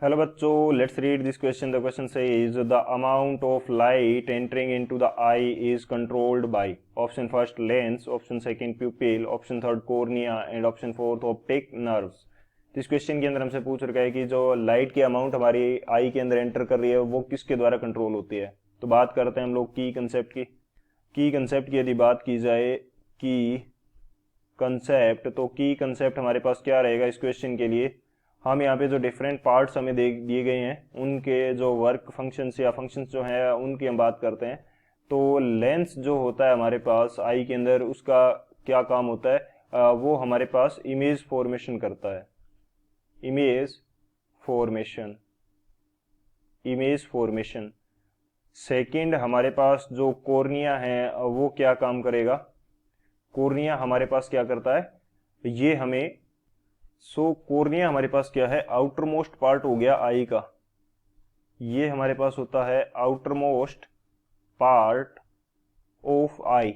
Hello बच्चों, let's read this question. The question says the amount of light entering into the I is controlled by option first lens, option second प्यूपिल, option third cornea and option fourth optic nerves. इस question के अंदर हमसे पूछ रखा है कि जो light की अमाउंट हमारी आई के अंदर एंटर कर रही है वो किसके द्वारा कंट्रोल होती है। तो बात करते हैं हम लोग की कंसेप्ट की यदि बात की जाए की कंसेप्ट, तो की कंसेप्ट हमारे पास क्या रहेगा इस क्वेश्चन के लिए। हम यहाँ पे जो डिफरेंट पार्ट्स हमें दिए गए हैं उनके जो वर्क फंक्शंस या फंक्शंस जो हैं उनकी हम बात करते हैं। तो लेंस जो होता है हमारे पास आई के अंदर, उसका क्या काम होता है, वो हमारे पास इमेज फॉर्मेशन करता है। Image formation, image formation. Second हमारे पास जो कॉर्निया है वो क्या काम करेगा। कॉर्निया हमारे पास क्या करता है, ये हमें कॉर्निया हमारे पास क्या है, आउटर मोस्ट पार्ट हो गया आई का। ये हमारे पास होता है आउटर मोस्ट पार्ट ऑफ आई।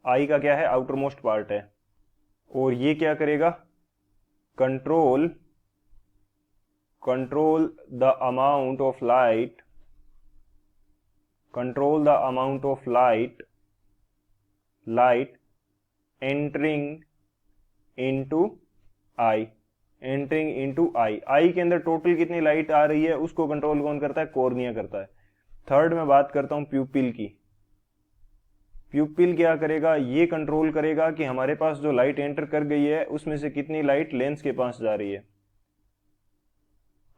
आई का क्या है, आउटर मोस्ट पार्ट है। और ये क्या करेगा, control the amount of light, control the amount of light entering into eye, entering into eye. Eye के अंदर टोटल कितनी लाइट आ रही है उसको कंट्रोल कौन करता है, कॉर्निया करता है। थर्ड में बात करता हूं प्यूपिल की। प्यूपिल क्या करेगा, ये कंट्रोल करेगा कि हमारे पास जो लाइट एंटर कर गई है उसमें से कितनी लाइट लेंस के पास जा रही है।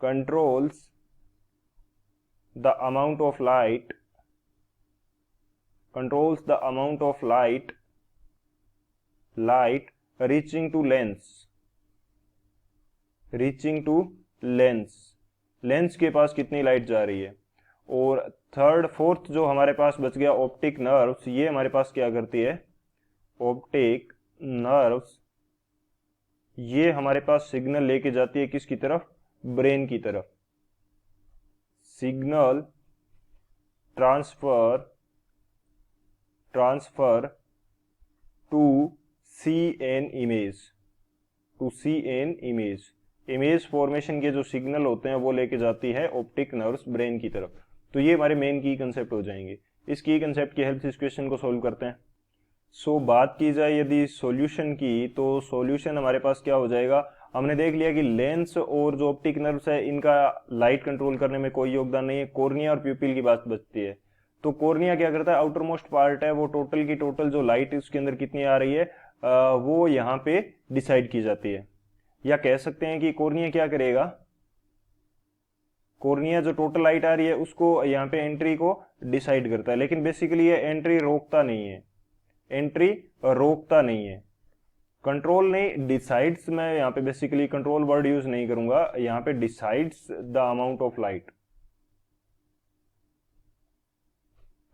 Controls the amount of light, controls the amount of light reaching to lens के पास कितनी लाइट जा रही है। और फोर्थ जो हमारे पास बच गया ऑप्टिक नर्व्स, ये हमारे पास क्या करती है, ऑप्टिक नर्व्स ये हमारे पास सिग्नल लेके जाती है किसकी तरफ, ब्रेन की तरफ। Signal transfer to see an image, image formation के जो सिग्नल होते हैं वो लेके जाती है ऑप्टिक नर्व्स ब्रेन की तरफ। तो ये हमारे मेन की कंसेप्ट हो जाएंगे। इस की कंसेप्ट की हेल्प से इस क्वेश्चन को सोल्व करते हैं। बात की जाए यदि सॉल्यूशन की, तो सॉल्यूशन हमारे पास क्या हो जाएगा, हमने देख लिया कि लेंस और जो ऑप्टिक नर्व्स है इनका लाइट कंट्रोल करने में कोई योगदान नहीं है। कॉर्निया और प्यूपिल की बात बचती है। तो कॉर्निया क्या करता है, आउटर मोस्ट पार्ट है, वो टोटल की टोटल जो लाइट उसके अंदर कितनी आ रही है वो यहाँ पे डिसाइड की जाती है। या कह सकते हैं कि कॉर्निया क्या करेगा, कॉर्निया जो टोटल लाइट आ रही है उसको यहाँ पे एंट्री को डिसाइड करता है, लेकिन बेसिकली ये एंट्री रोकता नहीं है, कंट्रोल नहीं, डिसाइड्स। मैं यहाँ पे बेसिकली कंट्रोल वर्ड यूज नहीं करूंगा, यहाँ पे decides the amount of light.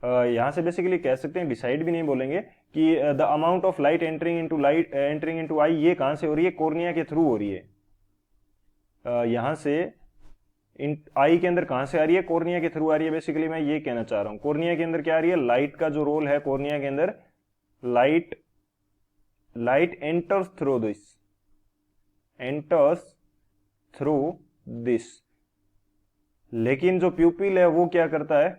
यहां से बेसिकली कह सकते हैं, डिसाइड भी नहीं बोलेंगे, कि the amount of light entering into आई ये कहां से हो रही है, कॉर्निया के थ्रू हो रही है। यहां से आई के अंदर कहां से आ रही है, कॉर्निया के थ्रू आ रही है। बेसिकली मैं ये कहना चाह रहा हूं, कॉर्निया के अंदर क्या आ रही है, लाइट का जो रोल है कॉर्निया के अंदर, लाइट एंटर्स थ्रू दिस। लेकिन जो प्यूपिल है वो क्या करता है,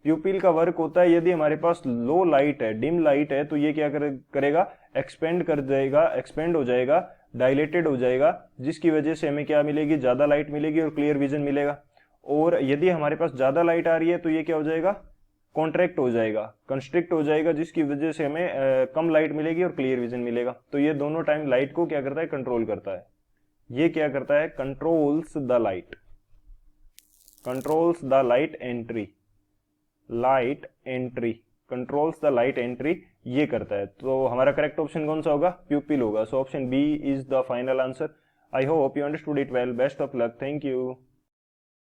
प्यूपिल का वर्क होता है, यदि हमारे पास लो लाइट है, डिम लाइट है, तो ये क्या करेगा, एक्सपेंड हो जाएगा, डायलेटेड हो जाएगा, जिसकी वजह से हमें क्या मिलेगी, ज्यादा लाइट मिलेगी और क्लियर विजन मिलेगा। और यदि हमारे पास ज्यादा लाइट आ रही है तो ये क्या हो जाएगा, कॉन्ट्रैक्ट हो जाएगा, कंस्ट्रिक्ट हो जाएगा, जिसकी वजह से हमें कम लाइट मिलेगी और क्लियर विजन मिलेगा। तो ये दोनों टाइम लाइट को क्या करता है, कंट्रोल करता है। ये क्या करता है, controls the light entry, controls the light entry, ये करता है। तो हमारा करेक्ट ऑप्शन कौन सा होगा, प्यूपिल होगा। So option B is the final answer. I hope you understood it well. Best of luck, thank you.